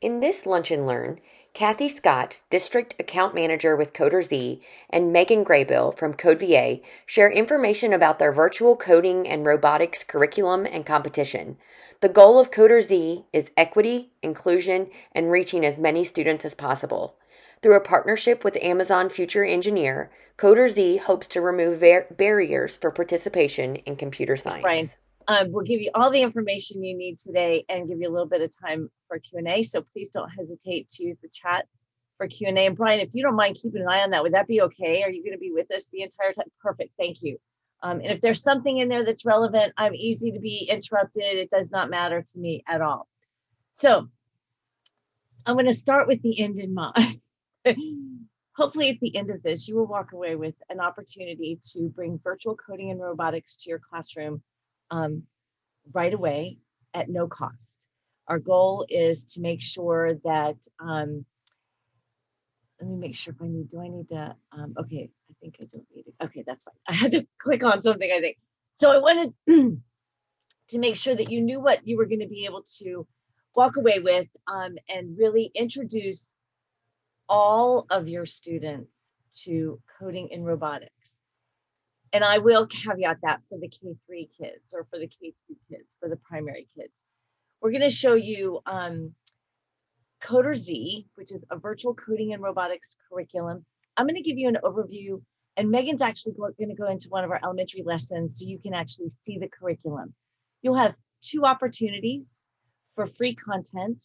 In this Lunch and Learn, Kathy Scott, District Account Manager with CoderZ, and Megan Graybill from CodeVA share information about their virtual coding and robotics curriculum and competition. The goal of CoderZ is equity, inclusion, and reaching as many students as possible. Through a partnership with Amazon Future Engineer, CoderZ hopes to remove barriers for participation in computer Thanks, Brian. science. We'll give you all the information you need today and give you a little bit of time for Q&A. So please don't hesitate to use the chat for Q&A. And Brian, if you don't mind keeping an eye on that, would that be okay? Are you going to be with us the entire time? Perfect. Thank you. And if there's something in there that's relevant, I'm easy to be interrupted. It does not matter to me at all. So I'm going to start with the end in mind. Hopefully at the end of this, you will walk away with an opportunity to bring virtual coding and robotics to your classroom right away at no cost. Our goal is to make sure that, let me make sure if I need, do I need to, okay, I think I don't need it. Okay, that's fine. I had to click on something, I think. So I wanted to make sure that you knew what you were going to be able to walk away with and really introduce all of your students to coding and robotics. And I will caveat that for the K3 kids or for the K2 kids, for the primary kids. We're going to show you CoderZ, which is a virtual coding and robotics curriculum. I'm going to give you an overview, and Megan's actually going to go into one of our elementary lessons so you can actually see the curriculum. You'll have 2 opportunities for free content,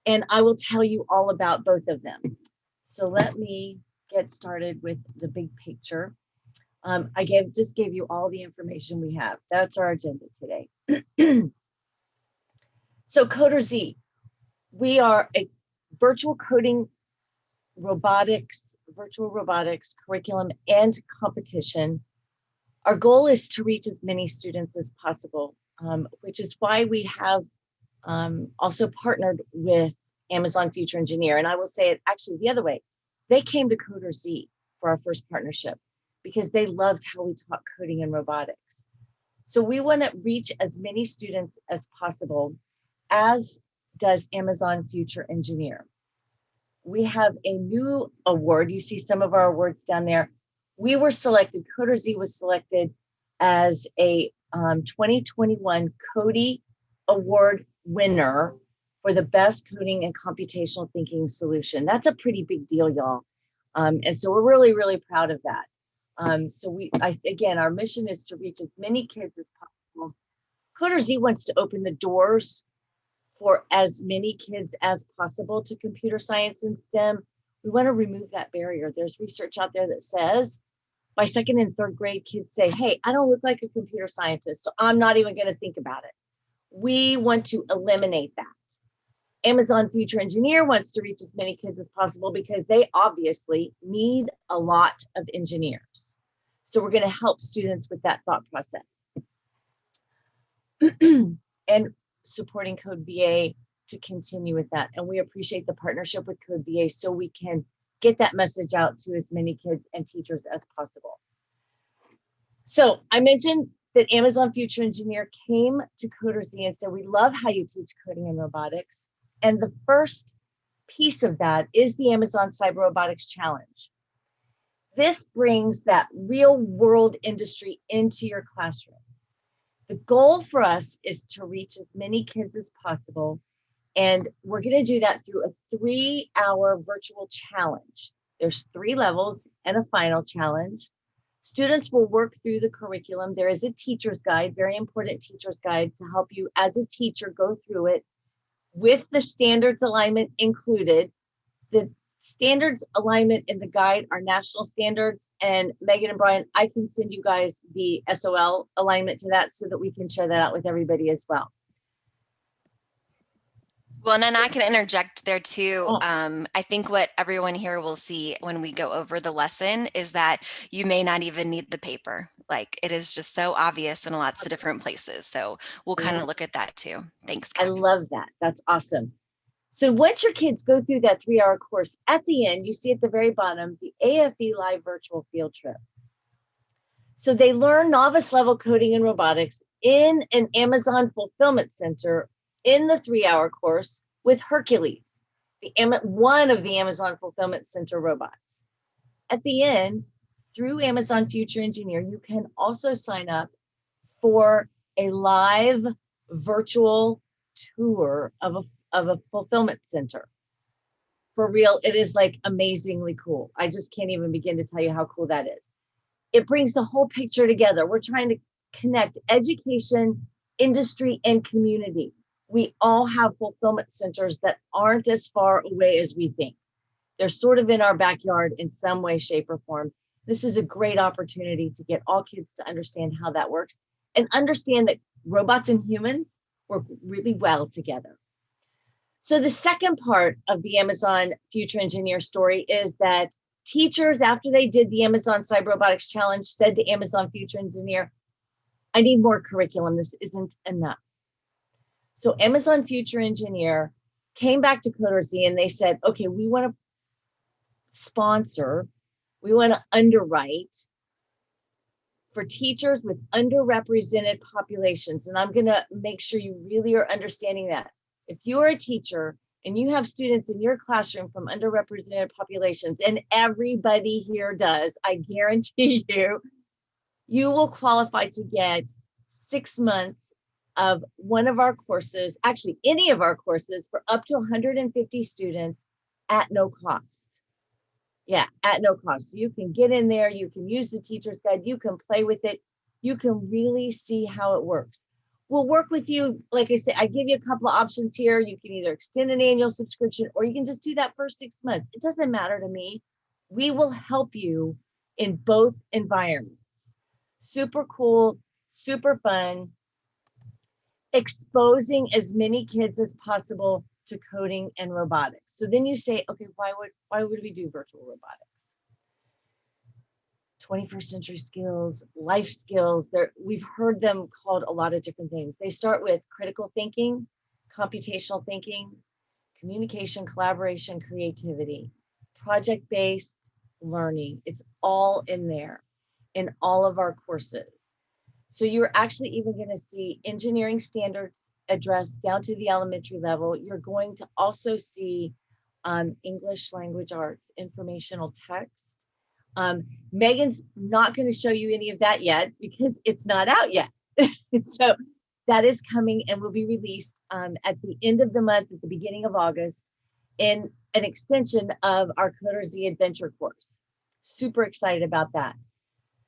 and I will tell you all about both of them. So let me get started with the big picture. I just gave you all the information we have. That's our agenda today. So CoderZ, we are a virtual coding virtual robotics curriculum and competition. Our goal is to reach as many students as possible, which is why we have also partnered with Amazon Future Engineer. And I will say it actually the other way. They came to CoderZ for our first partnership because they loved how we taught coding and robotics. So we want to reach as many students as possible, as does Amazon Future Engineer. We have a new award. You see some of our awards down there. We were selected, CoderZ was selected as a 2021 Cody Award winner for the best coding and computational thinking solution. That's a pretty big deal, y'all. And so we're really, really proud of that. So again, our mission is to reach as many kids as possible. CoderZ wants to open the doors for as many kids as possible to computer science and STEM. We want to remove that barrier. There's research out there that says by 2nd and 3rd grade, kids say, hey, I don't look like a computer scientist, so I'm not even going to think about it. We want to eliminate that. Amazon Future Engineer wants to reach as many kids as possible because they obviously need a lot of engineers. So we're going to help students with that thought process. And supporting CodeVA to continue with that. And we appreciate the partnership with CodeVA so we can get that message out to as many kids and teachers as possible. So I mentioned that Amazon Future Engineer came to CoderZ and said, we love how you teach coding and robotics. And the first piece of that is the Amazon Cyber Robotics Challenge. This brings that real world industry into your classroom. The goal for us is to reach as many kids as possible. And we're going to do that through a 3-hour virtual challenge. There's 3 levels and a final challenge. Students will work through the curriculum. There is a teacher's guide, very important teacher's guide to help you as a teacher go through it with the standards alignment included. The standards alignment in the guide are national standards. And Megan and Brian, I can send you guys the SOL alignment to that so that we can share that out with everybody as well. Well, and then I can interject there too. Oh. I think what everyone here will see when we go over the lesson is that you may not even need the paper. Like it is just so obvious in lots of different places. So we'll kind of look at that too. Thanks, I Kathy. love that. That's awesome. So once your kids go through that 3-hour course, at the end, you see at the very bottom, the AFE Live Virtual Field Trip. So they learn novice level coding and robotics in an Amazon fulfillment center in the 3-hour course with Hercules. one of the Amazon Fulfillment Center robots. At the end, through Amazon Future Engineer, you can also sign up for a live virtual tour of a fulfillment center. For real, it is like amazingly cool. I just can't even begin to tell you how cool that is. It brings the whole picture together. We're trying to connect education, industry, and community. We all have fulfillment centers that aren't as far away as we think. They're sort of in our backyard in some way, shape, or form. This is a great opportunity to get all kids to understand how that works and understand that robots and humans work really well together. So the second part of the Amazon Future Engineer story is that teachers, after they did the Amazon Cyber Robotics Challenge, said to Amazon Future Engineer, I need more curriculum. This isn't enough. So Amazon Future Engineer came back to CoderZ and they said, okay, we want to sponsor, we want to underwrite for teachers with underrepresented populations. And I'm going to make sure you really are understanding that. If you are a teacher and you have students in your classroom from underrepresented populations, and everybody here does, I guarantee you, you will qualify to get 6 months of one of our courses, actually any of our courses, for up to 150 students at no cost. Yeah, at no cost. So you can get in there, you can use the teacher's guide, you can play with it, you can really see how it works. We'll work with you. Like I said, I give you a couple of options here. You can either extend an annual subscription or you can just do that first 6 months. It doesn't matter to me. We will help you in both environments. Super cool, super fun, exposing as many kids as possible to coding and robotics. So then you say, okay, why would we do virtual robotics? 21st century skills, life skills, we've heard them called a lot of different things. They start with critical thinking, computational thinking, communication, collaboration, creativity, project-based learning. It's all in there in all of our courses. So you're actually even going to see engineering standards addressed down to the elementary level. You're going to also see English language arts, informational text. Megan's not going to show you any of that yet because it's not out yet. So that is coming and will be released at the end of the month, at the beginning of August, in an extension of our CoderZ Adventure course. Super excited about that.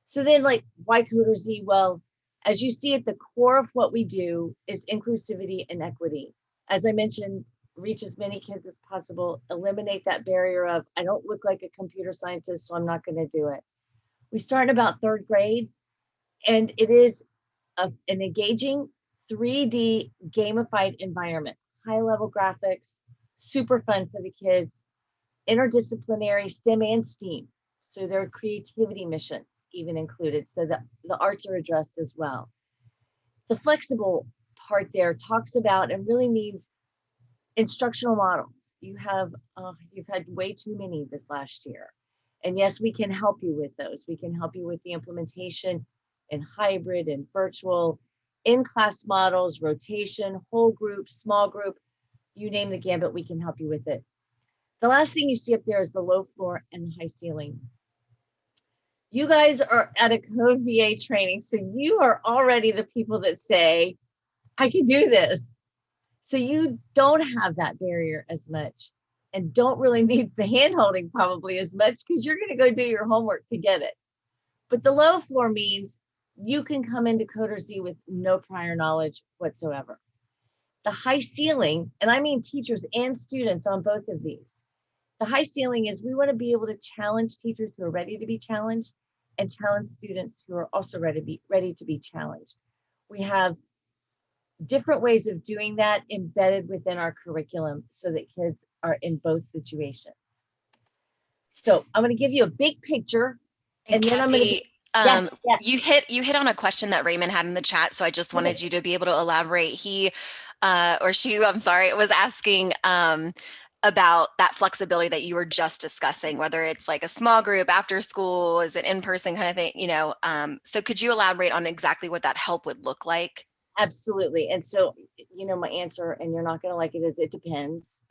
So then, like, why CoderZ? Well, as you see, at the core of what we do is inclusivity and equity. As I mentioned, reach as many kids as possible, eliminate that barrier of, I don't look like a computer scientist, so I'm not going to do it. We start about 3rd grade, and it is an engaging 3D gamified environment, high-level graphics, super fun for the kids, interdisciplinary STEM and STEAM. So there are creativity missions even included, so that the arts are addressed as well. The flexible part there talks about and really means instructional models. You've had way too many this last year. And yes, we can help you with those. We can help you with the implementation in hybrid and virtual, in-class models, rotation, whole group, small group, you name the gambit, we can help you with it. The last thing you see up there is the low floor and the high ceiling. You guys are at a CodeVA training, so you are already the people that say, I can do this. So you don't have that barrier as much and don't really need the hand-holding probably as much because you're going to go do your homework to get it. But the low floor means you can come into CoderZ with no prior knowledge whatsoever. The high ceiling, and I mean teachers and students on both of these, the high ceiling is we want to be able to challenge teachers who are ready to be challenged and challenge students who are also ready to be challenged. We have different ways of doing that embedded within our curriculum so that kids are in both situations. So I'm going to give you a big picture, and then Kathy, I'm going to you hit on a question that Raymond had in the chat, so I just wanted you to be able to elaborate. He or she, I'm sorry, was asking about that flexibility that you were just discussing, whether it's like a small group after school, is it in person kind of thing, so could you elaborate on exactly what that help would look like? Absolutely. And so, my answer, and you're not going to like it, is it depends.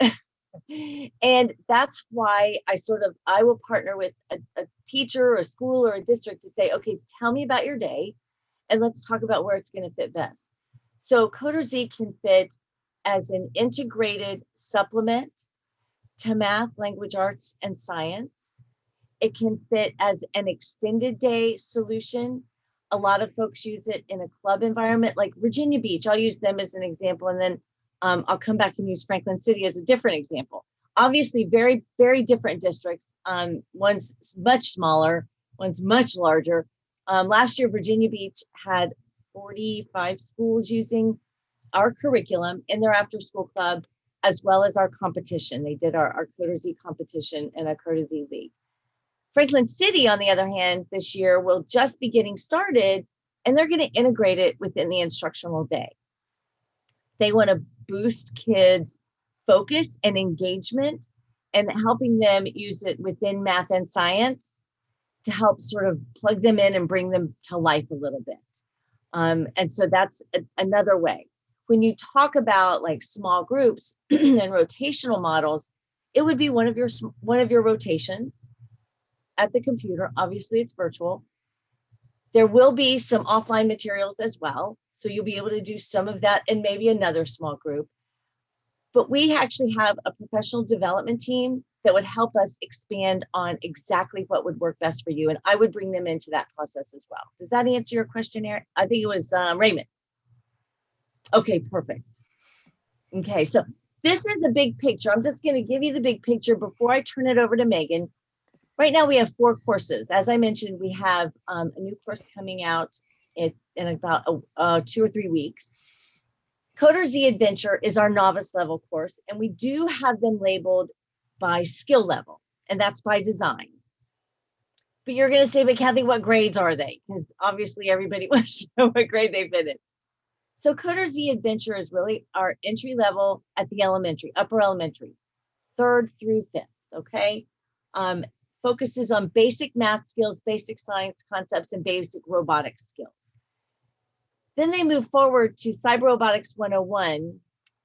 And that's why I will partner with a teacher or a school or a district to say, okay, tell me about your day and let's talk about where it's going to fit best. So CoderZ can fit as an integrated supplement to math, language arts, and science. It can fit as an extended day solution. A lot of folks use it in a club environment like Virginia Beach. I'll use them as an example, and then I'll come back and use Franklin City as a different example. Obviously, very, very different districts. One's much smaller, one's much larger. Last year, Virginia Beach had 45 schools using our curriculum in their after school club, as well as our competition. They did our CoderZ competition and a CoderZ league. Franklin City, on the other hand, this year will just be getting started, and they're going to integrate it within the instructional day. They want to boost kids' focus and engagement and helping them use it within math and science to help sort of plug them in and bring them to life a little bit. And so that's another way. When you talk about like small groups and rotational models, it would be one of your rotations at the computer. Obviously, it's virtual. There will be some offline materials as well. So you'll be able to do some of that and maybe another small group. But we actually have a professional development team that would help us expand on exactly what would work best for you. And I would bring them into that process as well. Does that answer your question, Eric? I think it was Raymond. Okay, perfect. Okay, so this is a big picture. I'm just going to give you the big picture before I turn it over to Megan. Right now we have 4 courses. As I mentioned, we have a new course coming out in about 2 or 3 weeks. CoderZ Adventure is our novice level course, and we do have them labeled by skill level, and that's by design. But you're going to say, but Kathy, what grades are they? Because obviously everybody wants to know what grade they've been in. So CoderZ Adventure is really our entry level at the elementary, upper elementary, 3rd through 5th, okay? Focuses on basic math skills, basic science concepts, and basic robotics skills. Then they move forward to Cyber Robotics 101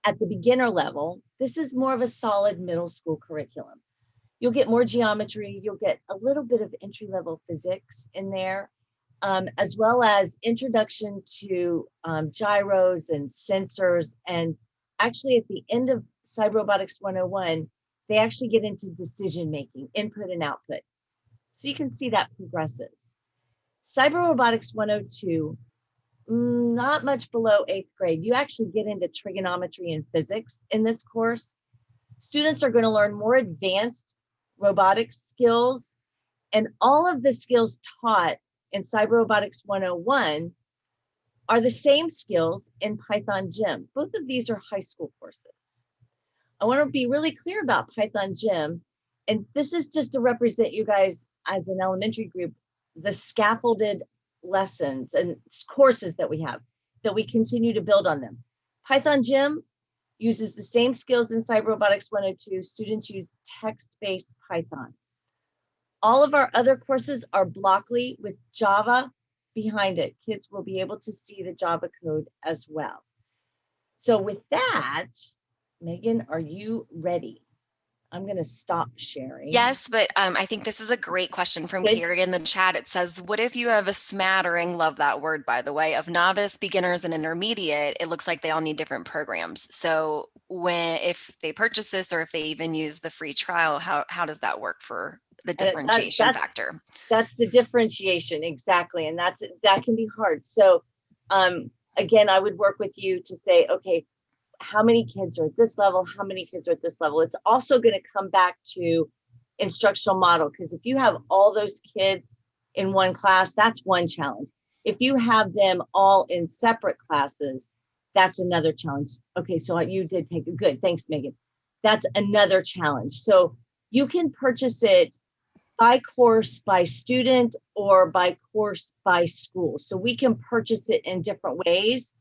at the beginner level. This is more of a solid middle school curriculum. You'll get more geometry, you'll get a little bit of entry-level physics in there, as well as introduction to gyros and sensors. And actually at the end of Cyber Robotics 101, they actually get into decision-making, input and output. So you can see that progresses. Cyber Robotics 102, not much below 8th grade. You actually get into trigonometry and physics in this course. Students are going to learn more advanced robotics skills, and all of the skills taught in Cyber Robotics 101 are the same skills in Python Gym. Both of these are high school courses. I want to be really clear about Python Gym, and this is just to represent you guys as an elementary group, the scaffolded lessons and courses that we have, that we continue to build on them. Python Gym uses the same skills in Cyber Robotics 102. Students use text-based Python. All of our other courses are Blockly with Java behind it. Kids will be able to see the Java code as well. So with that, Megan, are you ready? I'm going to stop sharing. Yes, but I think this is a great question from Carrie in the chat. It says, what if you have a smattering, love that word, by the way, of novice, beginners, and intermediate? It looks like they all need different programs. So if they purchase this, or if they even use the free trial, how does that work for the differentiation factor? That's the differentiation, exactly. And that can be hard. So again, I would work with you to say, okay, how many kids are at this level? How many kids are at this level? It's also going to come back to instructional model, because if you have all those kids in one class, that's one challenge. If you have them all in separate classes, that's another challenge. Okay, so you did take a good, thanks, Megan. That's another challenge. So you can purchase it by course, by student, or by course, by school. So we can purchase it in different ways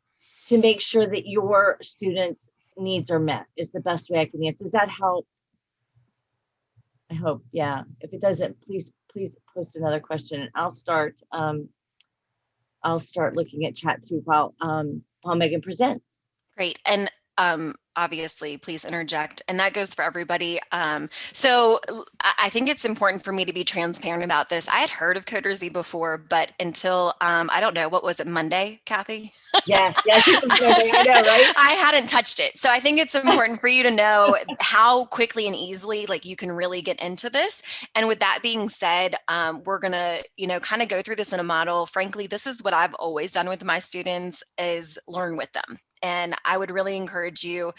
to make sure that your students' needs are met, is the best way I can answer. Does that help? I hope, yeah. If it doesn't, please post another question, and I'll start looking at chat too while Megan presents. Great. And obviously, please interject. And that goes for everybody. So I think it's important for me to be transparent about this. I had heard of CoderZ before, but until, I don't know, what was it, Monday, Kathy? Yes, yes, it was Monday. I know, right? I hadn't touched it. So I think it's important for you to know how quickly and easily like you can really get into this. And with that being said, we're going to, kind of go through this in a model. Frankly, this is what I've always done with my students is learn with them. And I would really encourage you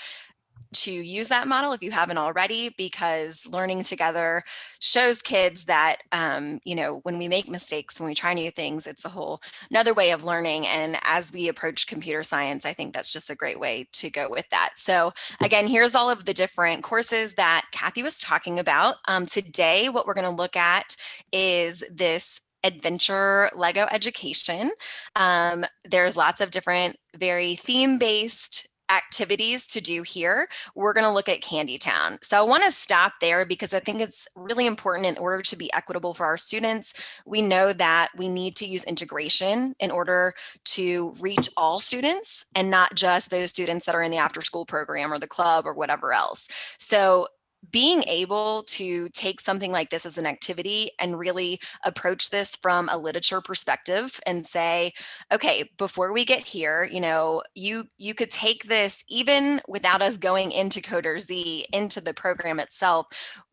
to use that model if you haven't already, because learning together shows kids that, when we make mistakes, when we try new things, it's a whole another way of learning. And as we approach computer science, I think that's just a great way to go with that. So again, here's all of the different courses that Kathy was talking about. Today, what we're going to look at is this adventure Lego education. There's lots of different, very theme-based activities to do here. We're going to look at Candy Town. So I want to stop there because I think it's really important in order to be equitable for our students. We know that we need to use integration in order to reach all students and not just those students that are in the after school program or the club or whatever else. So being able to take something like this as an activity and really approach this from a literature perspective and say, okay, before we get here, you could take this even without us going into CoderZ, into the program itself.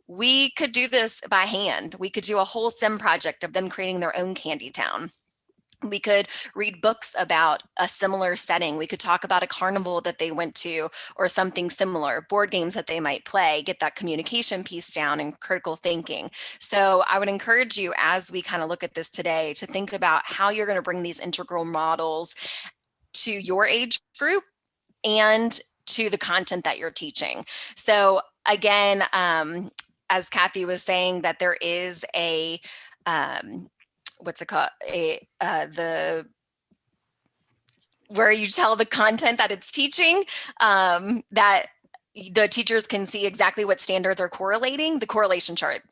We could do this by hand. We could do a whole sim project of them creating their own Candy Town. We could read books about a similar setting. We could talk about a carnival that they went to or something similar, board games that they might play, get that communication piece down and critical thinking. So I would encourage you as we kind of look at this today to think about how you're going to bring these integral models to your age group and to the content that you're teaching. So again, as Kathy was saying, that there is a, what's it called? The where you tell the content that it's teaching, that the teachers can see exactly what standards are correlating, the correlation chart.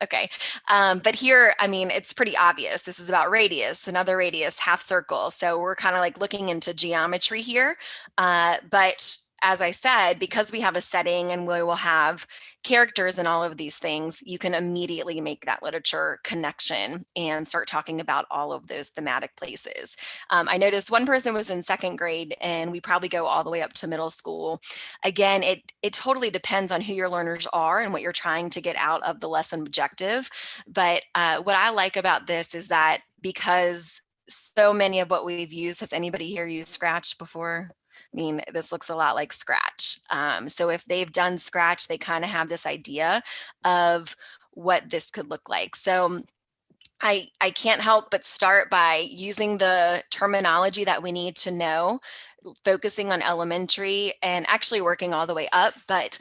Okay. But here, I mean, it's pretty obvious. This is about radius, another radius, half circle. So we're kind of like looking into geometry here. But as I said, because we have a setting and we will have characters and all of these things, you can immediately make that literature connection and start talking about all of those thematic places. I noticed one person was in second grade and we probably go all the way up to middle school. Again, it totally depends on who your learners are and what you're trying to get out of the lesson objective. But what I like about this is that because so many of what we've used, has anybody here used Scratch before? I mean, this looks a lot like Scratch. So if they've done Scratch, they kind of have this idea of what this could look like. So I can't help but start by using the terminology that we need to know, focusing on elementary and actually working all the way up. But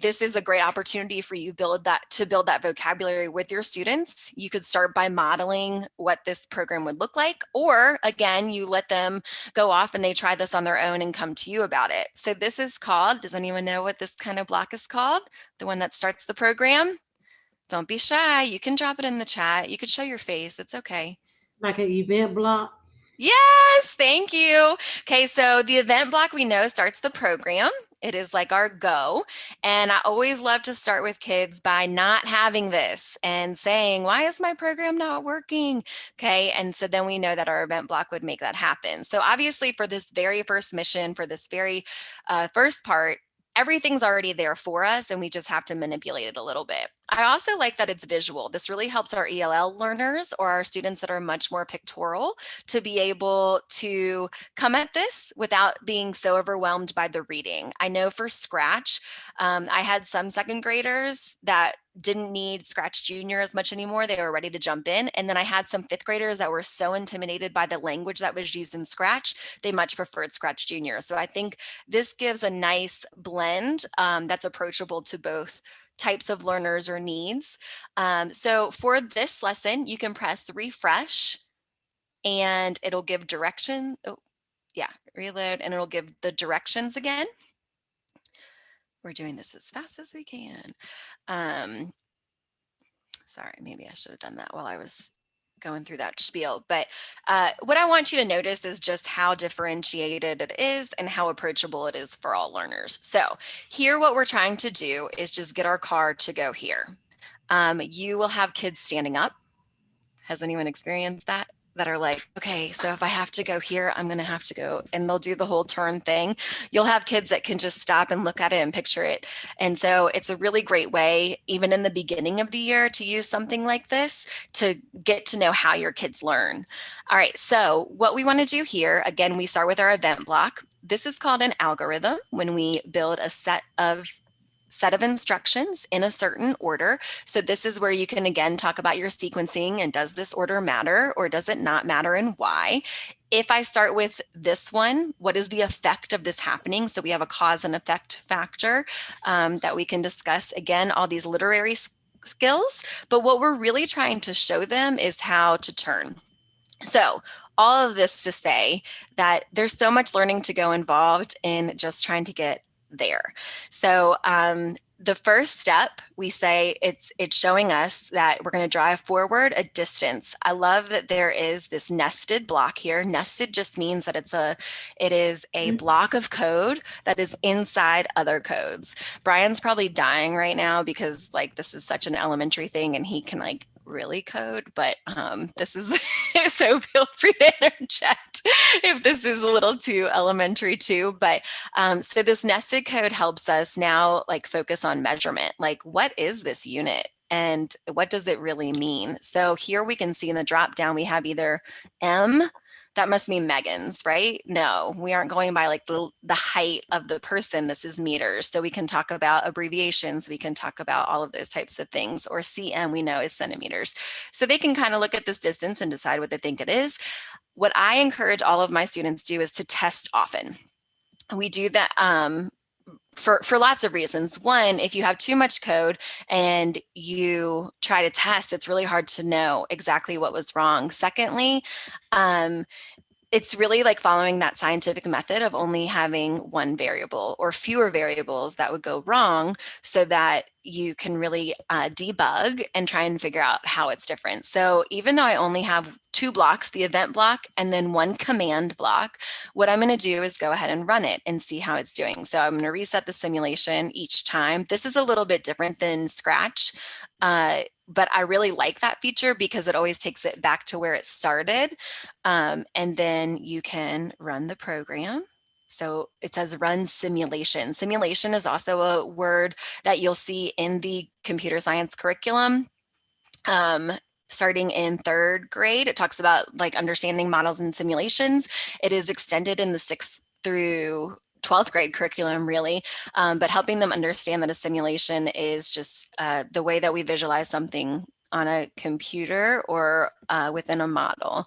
this is a great opportunity for you to build that vocabulary with your students. You could start by modeling what this program would look like, or again, you let them go off and they try this on their own and come to you about it. So this is called, does anyone know what this kind of block is called? The one that starts the program? Don't be shy. You can drop it in the chat. You could show your face. It's okay. Like an event block? Yes, thank you. Okay, so the event block we know starts the program. It is like our go. And I always love to start with kids by not having this and saying, why is my program not working? Okay, and so then we know that our event block would make that happen. So obviously for this very first mission, for this very first part, everything's already there for us and we just have to manipulate it a little bit. I also like that it's visual. This really helps our ELL learners or our students that are much more pictorial to be able to come at this without being so overwhelmed by the reading. I know for Scratch, I had some second graders that didn't need Scratch Junior as much anymore. They were ready to jump in. And then I had some fifth graders that were so intimidated by the language that was used in Scratch, they much preferred Scratch Junior. So I think this gives a nice blend that's approachable to both types of learners or needs. So for this lesson, you can press refresh and it'll give direction. Oh, yeah, reload and it'll give the directions again. We're doing this as fast as we can. Sorry, maybe I should have done that while I was going through that spiel. But what I want you to notice is just how differentiated it is and how approachable it is for all learners. So here, what we're trying to do is just get our car to go here. You will have kids standing up. Has anyone experienced that? That are like, okay, so if I have to go here, I'm going to have to go, and they'll do the whole turn thing. You'll have kids that can just stop and look at it and picture it. And so it's a really great way, even in the beginning of the year, to use something like this to get to know how your kids learn. All right, so what we want to do here, again, we start with our event block. This is called an algorithm when we build a set of instructions in a certain order. So this is where you can again talk about your sequencing and does this order matter or does it not matter and why? If I start with this one, what is the effect of this happening? So we have a cause and effect factor that we can discuss. Again, all these literary skills, but what we're really trying to show them is how to turn. So all of this to say that there's so much learning to go involved in just trying to get there. So the first step, we say it's showing us that we're going to drive forward a distance. I love that there is this nested block here. Nested just means that it is a block of code that is inside other codes. Brian's probably dying right now because like this is such an elementary thing and he can like really code, but this is so feel free to interject if this is a little too elementary too. But so this nested code helps us now like focus on measurement, like what is this unit and what does it really mean? So here we can see in the drop down we have either M, that must mean Megan's, right? No, we aren't going by like the height of the person. This is meters. So we can talk about abbreviations. We can talk about all of those types of things. Or CM we know is centimeters. So they can kind of look at this distance and decide what they think it is. What I encourage all of my students to do is to test often. We do that for lots of reasons. One, if you have too much code and you try to test, it's really hard to know exactly what was wrong. Secondly, it's really like following that scientific method of only having one variable or fewer variables that would go wrong so that you can really debug and try and figure out how it's different. So even though I only have two blocks, the event block and then one command block, what I'm going to do is go ahead and run it and see how it's doing. So I'm going to reset the simulation each time. This is a little bit different than Scratch. But I really like that feature because it always takes it back to where it started. And then you can run the program. So it says run simulation. Simulation is also a word that you'll see in the computer science curriculum. Starting in 3rd grade, it talks about like understanding models and simulations. It is extended in the 6th through 12th grade curriculum, really, but helping them understand that a simulation is just the way that we visualize something on a computer or within a model.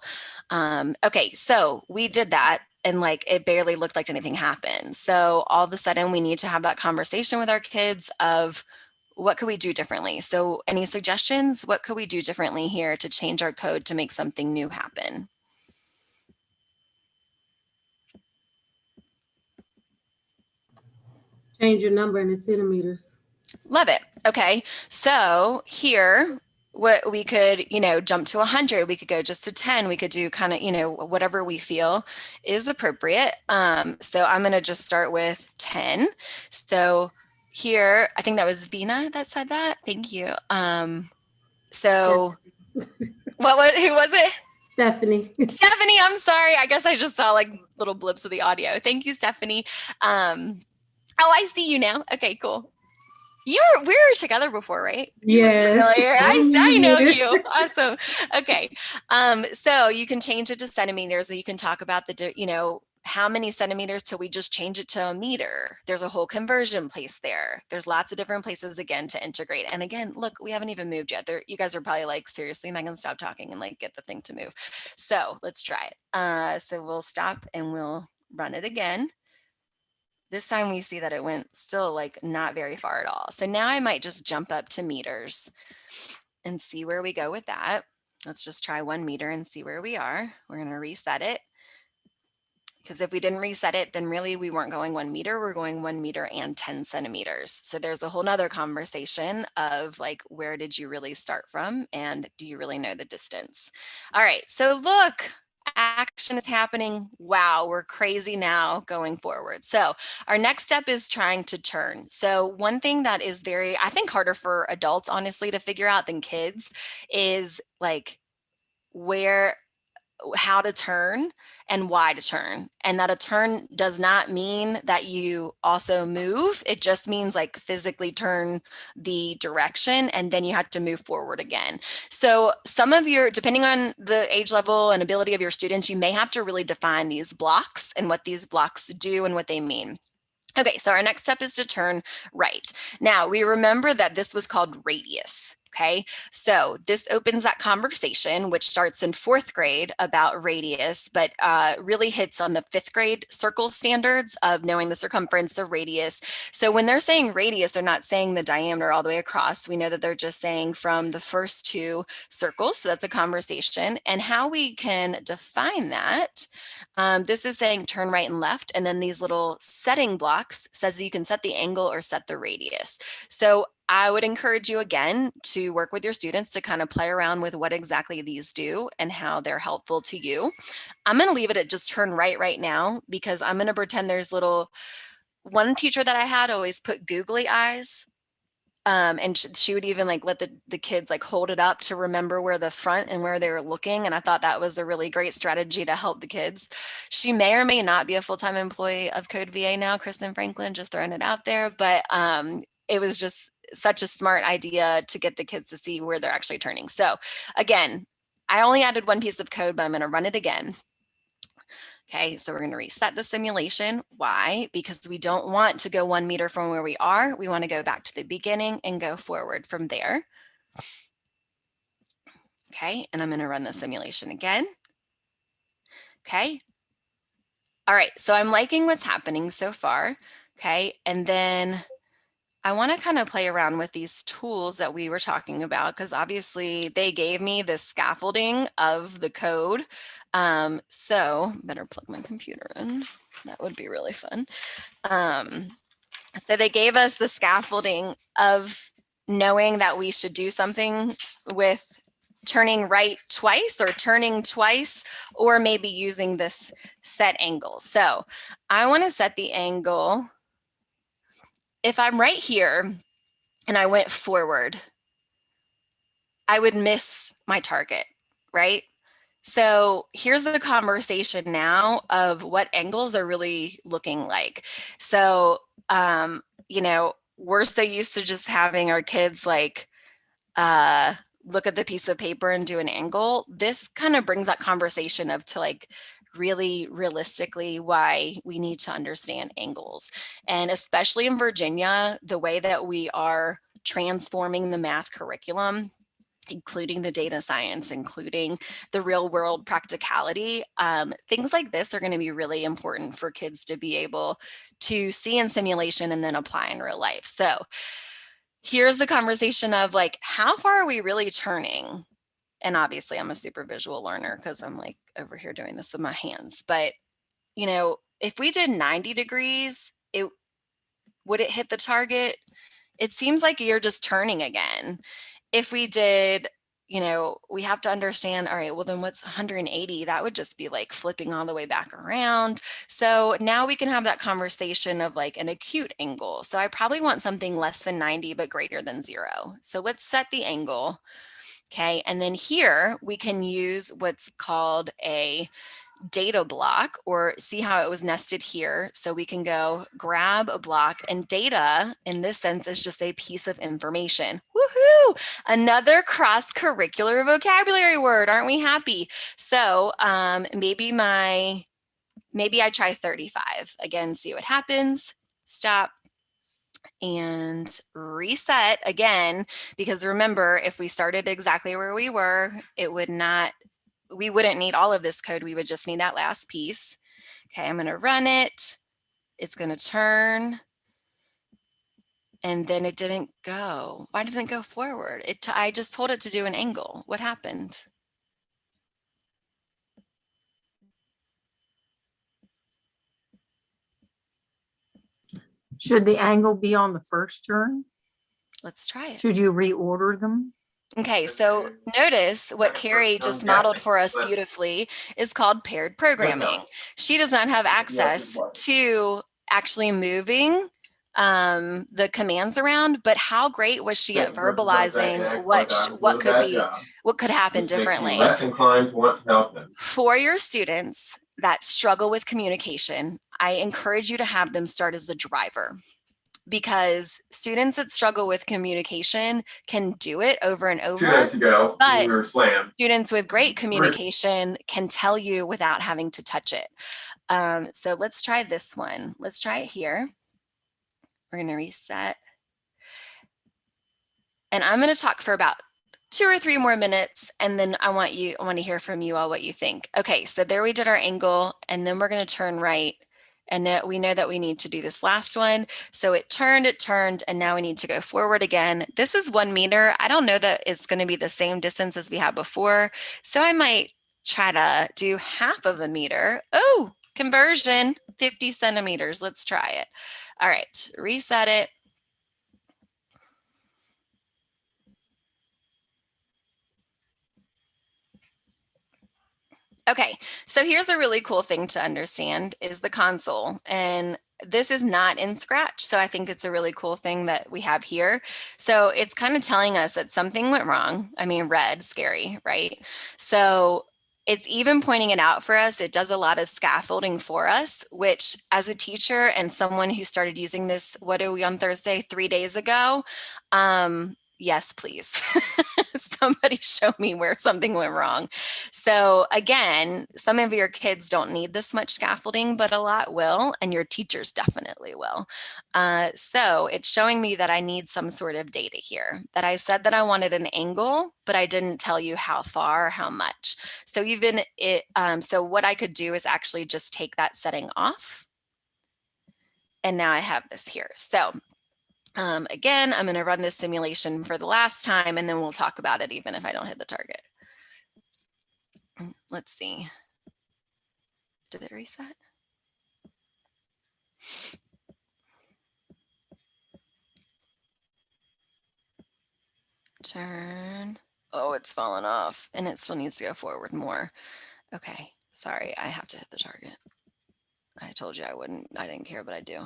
Okay, so we did that and like it barely looked like anything happened. So all of a sudden we need to have that conversation with our kids of what could we do differently? So any suggestions? What could we do differently here to change our code to make something new happen? Change your number into centimeters. Love it. Okay. So here, what we could, jump to 100, we could go just to 10, we could do kind of, whatever we feel is appropriate. So I'm going to just start with 10. So here, I think that was Vina that said that. Thank you. So who was it? Stephanie. Stephanie, I'm sorry. I guess I just saw like little blips of the audio. Thank you, Stephanie. Oh, I see you now. Okay, cool. We were together before, right? Yes. I know you. Awesome. Okay. So you can change it to centimeters. You can talk about how many centimeters till we just change it to a meter. There's a whole conversion place there. There's lots of different places again to integrate. And again, look, we haven't even moved yet. You guys are probably like, seriously, Megan, stop talking and like get the thing to move. So let's try it. So we'll stop and we'll run it again. This time we see that it went still like not very far at all. So now I might just jump up to meters and see where we go with that. Let's just try 1 meter and see where we are. We're going to reset it. Because if we didn't reset it, then really we weren't going 1 meter, we're going 1 meter and 10 centimeters. So there's a whole nother conversation of like, where did you really start from? And do you really know the distance? All right, so look, action is happening. Wow, we're crazy now going forward. So our next step is trying to turn. So one thing that is very, I think, harder for adults, honestly, to figure out than kids is like how to turn and why to turn. And that a turn does not mean that you also move. It just means like physically turn the direction and then you have to move forward again. So some of your, depending on the age level and ability of your students, you may have to really define these blocks and what these blocks do and what they mean. Okay, so our next step is to turn right. Now we remember that this was called radius. Okay, so this opens that conversation, which starts in 4th grade about radius, but really hits on the 5th grade circle standards of knowing the circumference, the radius. So when they're saying radius, they're not saying the diameter all the way across. We know that they're just saying from the first 2 circles. So that's a conversation. And how we can define that, this is saying turn right and left. And then these little setting blocks says you can set the angle or set the radius. So I would encourage you again to work with your students to kind of play around with what exactly these do and how they're helpful to you. I'm going to leave it at just turn right now, because I'm going to pretend there's one teacher that I had always put googly eyes. And she would even like let the kids like hold it up to remember where the front and where they were looking. And I thought that was a really great strategy to help the kids. She may or may not be a full-time employee of CodeVA now, Kristen Franklin, just throwing it out there. But it was just such a smart idea to get the kids to see where they're actually turning. So again, I only added one piece of code, but I'm going to run it again. Okay, so we're going to reset the simulation. Why? Because we don't want to go 1 meter from where we are. We want to go back to the beginning and go forward from there. Okay, and I'm going to run the simulation again. Okay. All right, so I'm liking what's happening so far. Okay, and then I want to kind of play around with these tools that we were talking about, because obviously they gave me the scaffolding of the code. So better plug my computer in. That would be really fun. So they gave us the scaffolding of knowing that we should do something with turning right twice or turning twice, or maybe using this set angle. So I want to set the angle. If I'm right here and I went forward, I would miss my target, right? So here's the conversation now of what angles are really looking like. So, we're so used to just having our kids like look at the piece of paper and do an angle. This kind of brings that conversation to like really realistically why we need to understand angles. And especially in Virginia, the way that we are transforming the math curriculum, including the data science, including the real world practicality. Things like this are going to be really important for kids to be able to see in simulation and then apply in real life. So here's the conversation of like, how far are we really turning? And obviously I'm a super visual learner because I'm like over here doing this with my hands. But, if we did 90 degrees, would it hit the target? It seems like you're just turning again. If we did, we have to understand, all right, well then what's 180? That would just be like flipping all the way back around. So now we can have that conversation of like an acute angle. So I probably want something less than 90, but greater than 0. So let's set the angle. Okay, and then here we can use what's called a data block, or see how it was nested here. So we can go grab a block, and data in this sense is just a piece of information. Woohoo! Another cross-curricular vocabulary word. Aren't we happy? So maybe I try 35. Again, see what happens. Stop. And reset again, because remember, if we started exactly where we were, we wouldn't need all of this code. We would just need that last piece. Okay, I'm going to run it. It's going to turn. And then it didn't go. Why didn't it go forward? I just told it to do an angle. What happened? Should the angle be on the first turn? Let's try it. Should you reorder them? Okay, so notice what Carrie just modeled for us beautifully is called paired programming. She does not have access to actually moving the commands around, but how great was she at verbalizing what could happen differently? Less inclined to want to help them. For your students that struggle with communication, I encourage you to have them start as the driver, because students that struggle with communication can do it over and over, but students with great communication can tell you without having to touch it. So let's try this one. Let's try it here. We're going to reset. And I'm going to talk for about 2 or 3 more minutes, and then I want to hear from you all what you think. Okay, so there we did our angle, and then we're going to turn right. And we know that we need to do this last one. So it turned, and now we need to go forward again. This is 1 meter. I don't know that it's going to be the same distance as we had before. So I might try to do half of a meter. Oh, conversion, 50 centimeters. Let's try it. All right, reset it. Okay, so here's a really cool thing to understand is the console. And this is not in Scratch. So I think it's a really cool thing that we have here. So it's kind of telling us that something went wrong. I mean, red, scary, right? So it's even pointing it out for us. It does a lot of scaffolding for us, which as a teacher and someone who started using this, what are we on Thursday, 3 days ago? Yes, please. Somebody show me where something went wrong. So again, some of your kids don't need this much scaffolding, but a lot will, and your teachers definitely will. So it's showing me that I need some sort of data here, that I said that I wanted an angle, but I didn't tell you how far, how much. So so what I could do is actually just take that setting off. And now I have this here. So again, I'm going to run this simulation for the last time, and then we'll talk about it even if I don't hit the target. Let's see. Did it reset? Turn. Oh, it's fallen off, and it still needs to go forward more. Okay, sorry, I have to hit the target. I told you I wouldn't, I didn't care, but I do.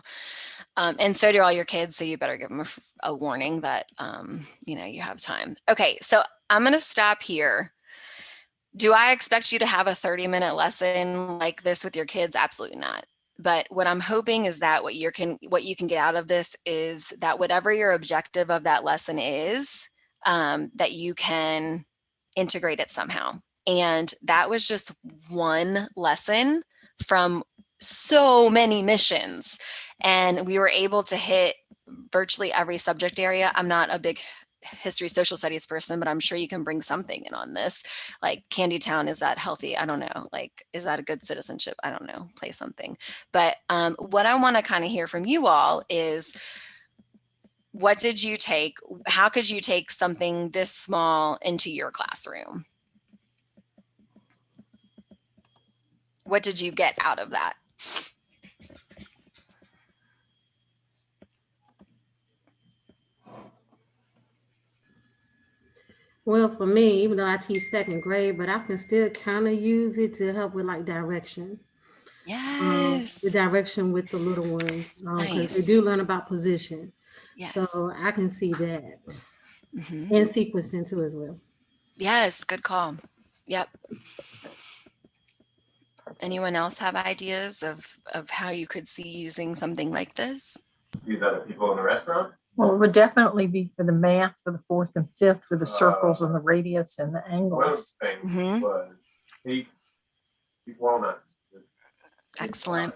And so do all your kids. So you better give them a warning that, you have time. Okay, so I'm going to stop here. Do I expect you to have a 30-minute lesson like this with your kids? Absolutely not. But what I'm hoping is that what you can get out of this is that whatever your objective of that lesson is, that you can integrate it somehow. And that was just one lesson from so many missions, and we were able to hit virtually every subject area. I'm not a big history social studies person, but I'm sure you can bring something in on this, like Candytown. Is that healthy? I don't know. Like, is that a good citizenship? I don't know. Play something. But what I want to kind of hear from you all is, what did you take? How could you take something this small into your classroom? What did you get out of that? Well, for me, even though I teach 2nd grade, but I can still kind of use it to help with like direction. Yes. The direction with the little ones, because Nice. they do learn about position. Yes. So I can see that. And sequencing too as well. Yes, good call. Yep. Anyone else have ideas of how you could see using something like this? Use other people in the restaurant? Well, it would definitely be for the math, for the 4th and 5th, for the circles and the radius and the One of angles. the things was peak walnuts. Excellent.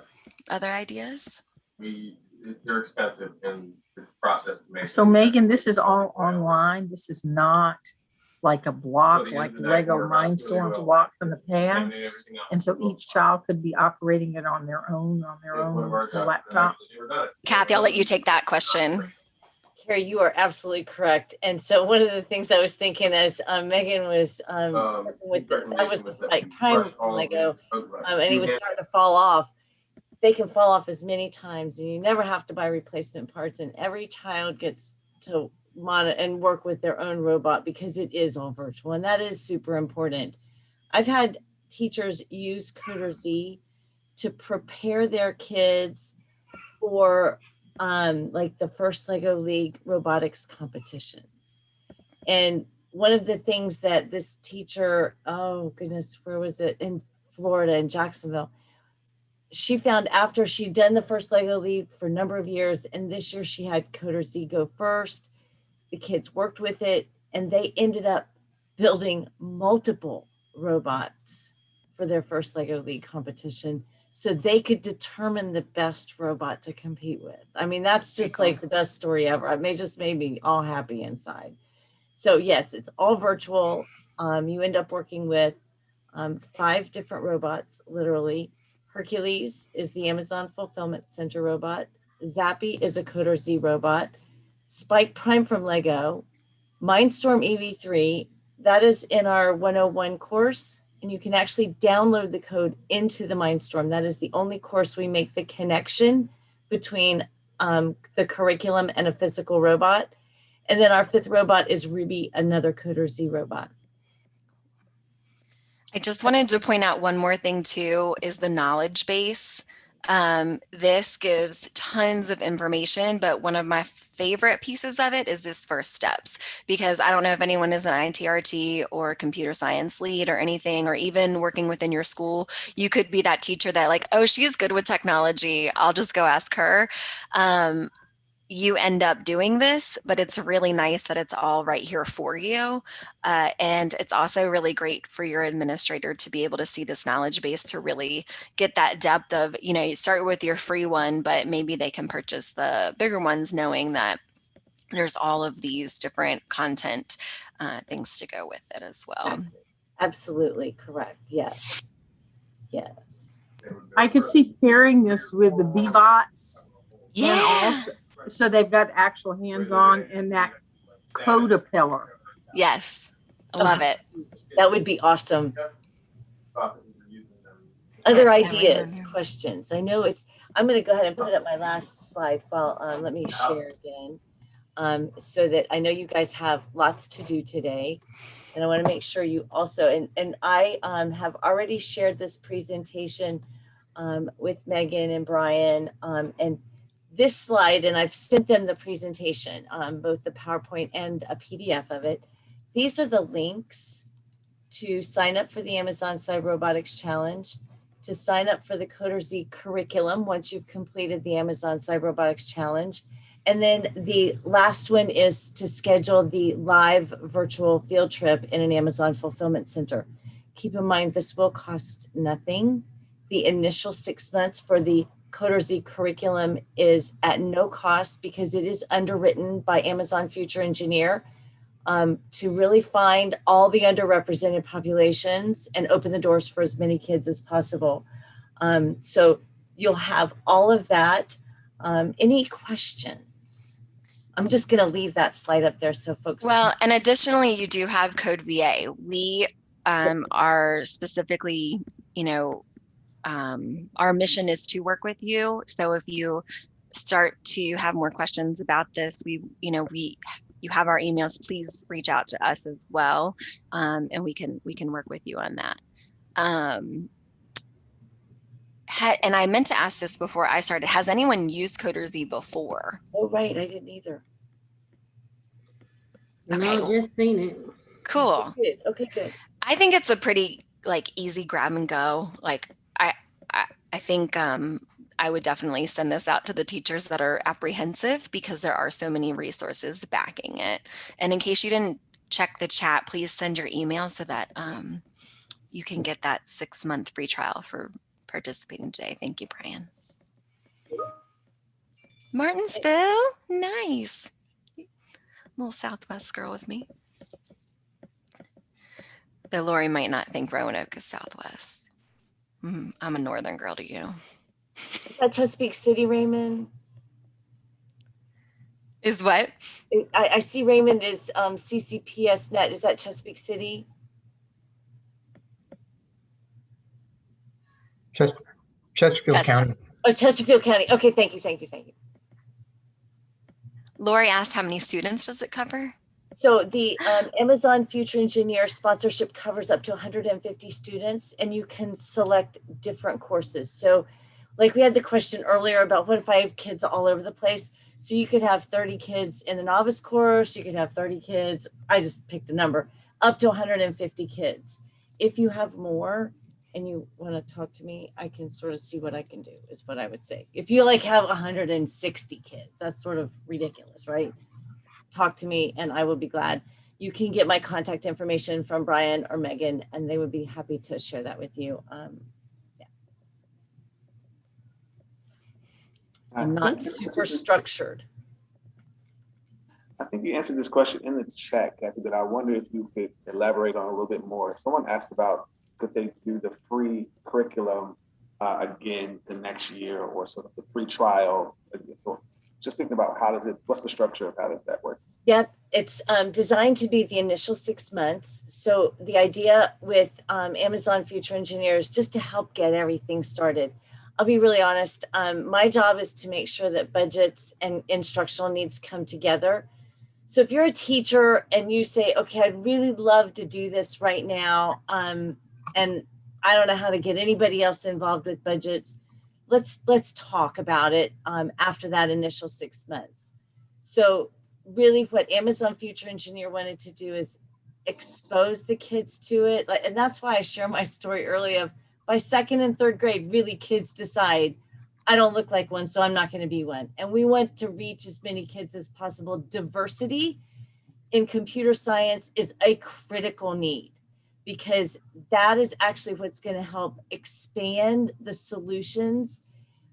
Other ideas? They're expensive in the process to make. So Megan, this is all online. This is not like a block, like Lego Mindstorms block from the past. And so each child could be operating it on their own laptop. Kathy, I'll let you take that question. Carrie, you are absolutely correct. And so one of the things I was thinking as Megan was with this, I was like prime Lego, and he was starting to fall off. they can fall off as many times, and you never have to buy replacement parts, and every child gets to monitor and work with their own robot because it is all virtual, and that is super important. I've had teachers use CoderZ to prepare their kids for like the first Lego League robotics competitions. And one of the things that this teacher, oh goodness, where was it? In Florida, in Jacksonville, she found after she'd done the first Lego League for a number of years, and this year she had CoderZ go first. The kids worked with it, and they ended up building multiple robots for their first Lego League competition, so they could determine the best robot to compete with. I mean, that's just cool. like the best story ever. It just made me all happy inside. So yes, it's all virtual. You end up working with 5 different robots, literally. Hercules is the Amazon Fulfillment Center robot. Zappy is a CoderZ robot. Spike Prime from Lego. Mindstorm EV3, that is in our 101 course, and you can actually download the code into the Mindstorm. That is the only course we make the connection between the curriculum and a physical robot. And then our 5th robot is Ruby, another CoderZ robot. I just wanted to point out one more thing too, is the knowledge base. This gives tons of information, but one of my favorite pieces of it is this first steps, because I don't know if anyone is an ITRT or computer science lead or anything, or even working within your school. You could be that teacher that like, oh, she's good with technology, I'll just go ask her. You end up doing this, but it's really nice that it's all right here for you. And it's also really great for your administrator to be able to see this knowledge base to really get that depth of, you start with your free one, but maybe they can purchase the bigger ones knowing that there's all of these different content things to go with it as well. Absolutely correct. Yes. Yes. I could see pairing this with the B-bots. Yeah. And also, so they've got actual hands-on and that CodePillar. Yes. I love it. That would be awesome. Other ideas, questions? I know I'm going to go ahead and put up my last slide while, let me share again. So that I know you guys have lots to do today. And I want to make sure you also, and I have already shared this presentation with Megan and Brian, and this slide, and I've sent them the presentation, both the PowerPoint and a PDF of it. These are the links to sign up for the Amazon Side Robotics Challenge, to sign up for the CoderZ curriculum once you've completed the Amazon Side Robotics Challenge. And then the last one is to schedule the live virtual field trip in an Amazon fulfillment center. Keep in mind, this will cost nothing. The initial 6 months for the CoderZ curriculum is at no cost because it is underwritten by Amazon Future Engineer to really find all the underrepresented populations and open the doors for as many kids as possible. So you'll have all of that. Any questions? I'm just going to leave that slide up there so folks. Well, and additionally, you do have CodeVA. We are specifically, our mission is to work with you. So if you start to have more questions about this, you have our emails, please reach out to us as well. And we can work with you on that. And I meant to ask this before I started, has anyone used CoderZ before? Oh, right. I didn't either. Okay. No, just seen it. Cool. Okay, good. I think it's a pretty easy grab and go. I think I would definitely send this out to the teachers that are apprehensive because there are so many resources backing it. And in case you didn't check the chat, please send your email so that you can get that 6-month free trial for participating today. Thank you, Brian. Martinsville, nice. Little Southwest girl with me. Though Lori might not think Roanoke is Southwest. I'm a Northern girl to you. Is that Chesapeake City, Raymond? Is what? I see Raymond is CCPS net. Is that Chesapeake City? Chesterfield County. Oh, Chesterfield County. Okay, thank you. Lori asked, how many students does it cover? So the Amazon Future Engineer sponsorship covers up to 150 students, and you can select different courses. So like we had the question earlier about what if I have kids all over the place? So you could have 30 kids in the novice course, you could have 30 kids, I just picked a number, up to 150 kids. If you have more and you want to talk to me, I can sort of see what I can do, is what I would say. If you like have 160 kids, that's sort of ridiculous, right? Talk to me and I will be glad. You can get my contact information from Brian or Megan, and they would be happy to share that with you. I'm not super structured. I think you answered this question in the chat, Kathy, but I wonder if you could elaborate on a little bit more. Someone asked about could they do the free curriculum again the next year, or sort of the free trial. So just thinking about what's the structure of how does that work? Yep, it's designed to be the initial 6 months. So the idea with Amazon Future Engineers, just to help get everything started. I'll be really honest, my job is to make sure that budgets and instructional needs come together. So if you're a teacher and you say, okay, I'd really love to do this right now, and I don't know how to get anybody else involved with budgets, let's talk about it after that initial 6 months. So really what Amazon Future Engineer wanted to do is expose the kids to it. And that's why I share my story early of by 2nd and 3rd grade, really kids decide, I don't look like one, so I'm not going to be one. And we want to reach as many kids as possible. Diversity in computer science is a critical need, because that is actually what's going to help expand the solutions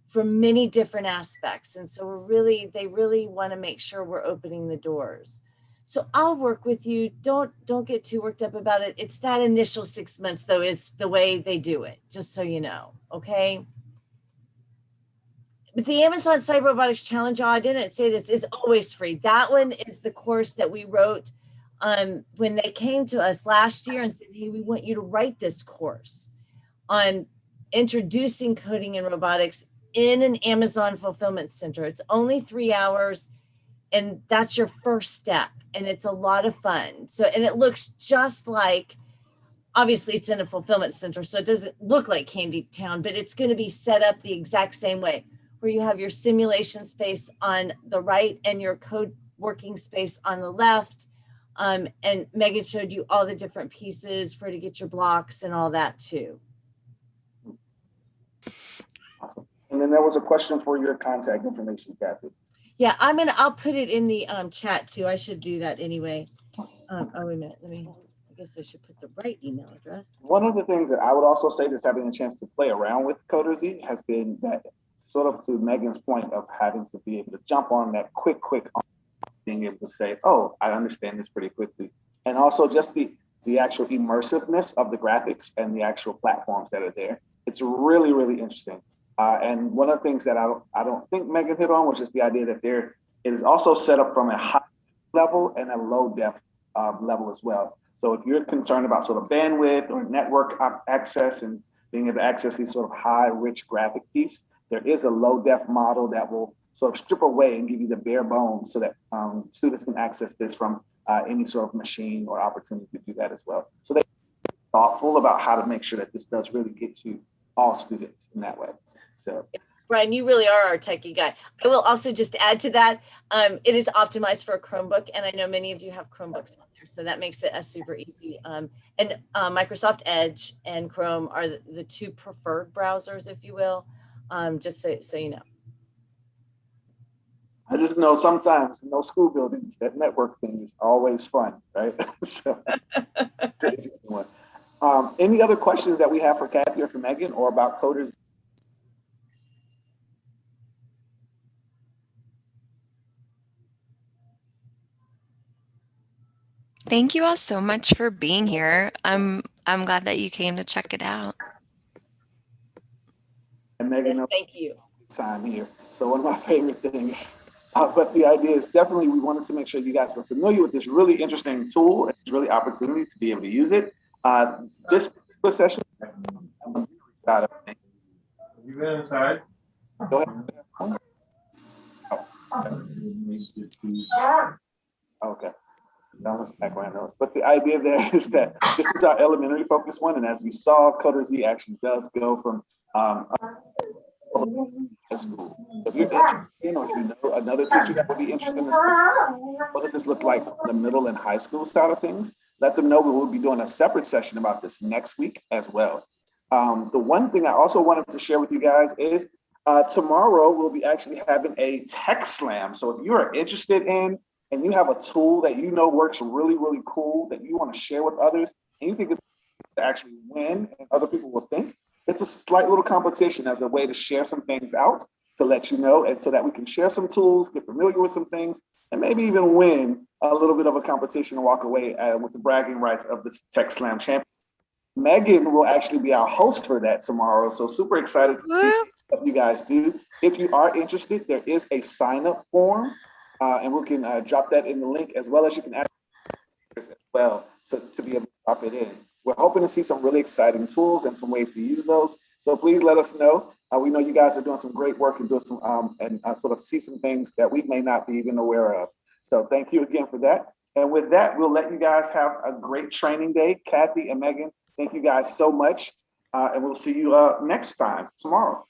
for many different aspects. And so they really want to make sure we're opening the doors. So I'll work with you. Don't get too worked up about it. It's that initial 6 months though, is the way they do it, just so you know, okay? But the Amazon Site Robotics Challenge, I didn't say this, is always free. That one is the course that we wrote when they came to us last year and said, hey, we want you to write this course on introducing coding and robotics in an Amazon fulfillment center. It's only 3 hours, and that's your first step. And it's a lot of fun. So, and it looks just like, obviously it's in a fulfillment center, so it doesn't look like Candy Town, but it's going to be set up the exact same way, where you have your simulation space on the right and your code working space on the left. And Megan showed you all the different pieces where to get your blocks and all that too. Awesome. And then there was a question for your contact information, Kathy. Yeah, I'll put it in the chat too. I should do that anyway. Oh, wait a minute. I guess I should put the right email address. One of the things that I would also say that's having a chance to play around with CoderZ has been that, sort of to Megan's point of having to be able to jump on that quick, being able to say, oh, I understand this pretty quickly. And also just the actual immersiveness of the graphics and the actual platforms that are there. It's really, really interesting. And one of the things that I don't think Megan hit on was just the idea that it is also set up from a high level and a low depth level as well. So if you're concerned about sort of bandwidth or network access and being able to access these sort of high, rich graphic piece, there is a low def model that will sort of strip away and give you the bare bones so that students can access this from any sort of machine or opportunity to do that as well. So they're thoughtful about how to make sure that this does really get to all students in that way. So, Brian, you really are our techie guy. I will also just add to that, it is optimized for a Chromebook, and I know many of you have Chromebooks out there, so that makes it a super easy. And Microsoft Edge and Chrome are the two preferred browsers, if you will, just so you know. I just know sometimes in those school buildings, that network thing is always fun, right? So, any other questions that we have for Kathy or for Megan or about CoderZ? Thank you all so much for being here. I'm glad that you came to check it out. And Megan, yes, thank you. Time here. So one of my favorite things. But the idea is definitely we wanted to make sure you guys were familiar with this really interesting tool. It's really opportunity to be able to use it. This session. You been inside? Go ahead. Okay. Sounds background noise. But the idea there is that this is our elementary focus one, and as we saw, CoderZ actually does go from high school. So if you're interested in, or if you know another teacher that would be interested in this, what does this look like from the middle and high school side of things? Let them know we will be doing a separate session about this next week as well. The one thing I also wanted to share with you guys is tomorrow we'll be actually having a tech slam. So if you are interested in and you have a tool that you know works really, really cool that you want to share with others, and you think it's to actually win and other people will think, it's a slight little competition as a way to share some things out, to let you know, and so that we can share some tools, get familiar with some things, and maybe even win a little bit of a competition and walk away with the bragging rights of this Tech Slam champion. Megan will actually be our host for that tomorrow. So super excited to see what you guys do. If you are interested, there is a sign-up form, and we can drop that in the link, as well as you can add as well to be able to drop it in. We're hoping to see some really exciting tools and some ways to use those. So please let us know. We know you guys are doing some great work and doing some sort of see some things that we may not be even aware of. So thank you again for that. And with that, we'll let you guys have a great training day. Kathy and Megan, thank you guys so much. And we'll see you next time tomorrow.